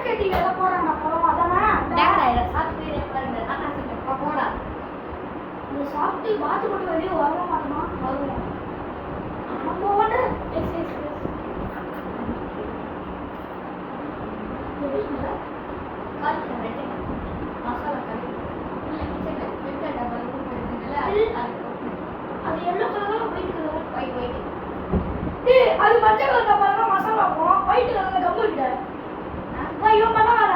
Marketing எல்லாம் போறாங்க போறோம் அதானே சாப்பிட்டு போடா இந்த சாப்பிட்டு பாத்து போட்டு வெளியே வர மாட்டோமா வருவோம் நம்ம ஓட எஸ் எஸ் மசாலா கறி அது எல்லோ கலர்ல ஒயிட் கலர் ஒயிட் டேய் அது மஞ்சள் கலர்ல பாருங்க மசாலா போம் ஒயிட் கலர்ல கம்மு கிட்ட நான் இவன் பண்ண வர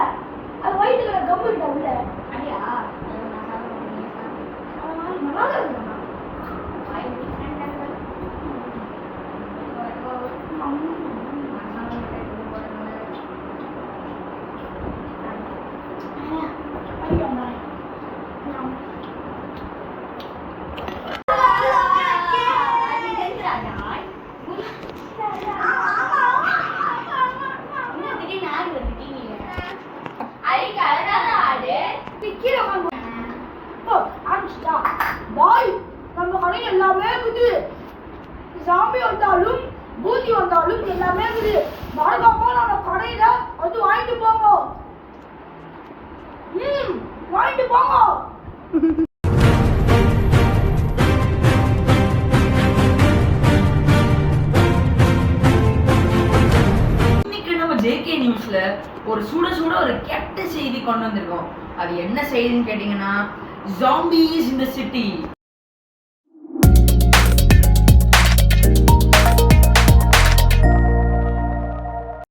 அது ஒயிட் கலர் கம்மு கிட்ட உள்ள அடியா நல்லா இருக்குமா நம்ம கடையில் எல்லாமே இருக்குது சாமி வந்தாலும் பூந்தி வந்தாலும் எல்லாமே இருக்குது மறக்காம நம்ம கடையில வந்து வாங்கிட்டு போங்க வாங்கிட்டு போங்க ஜேகே நியூஸ்ல ஒரு சுட சுட ஒரு கெட்ட செய்தி கொண்டு வந்திருக்கோம். அது என்ன செய்தின்னு கேட்டீங்கன்னா, ஜாம்பிஸ் இன் தி சிட்டி.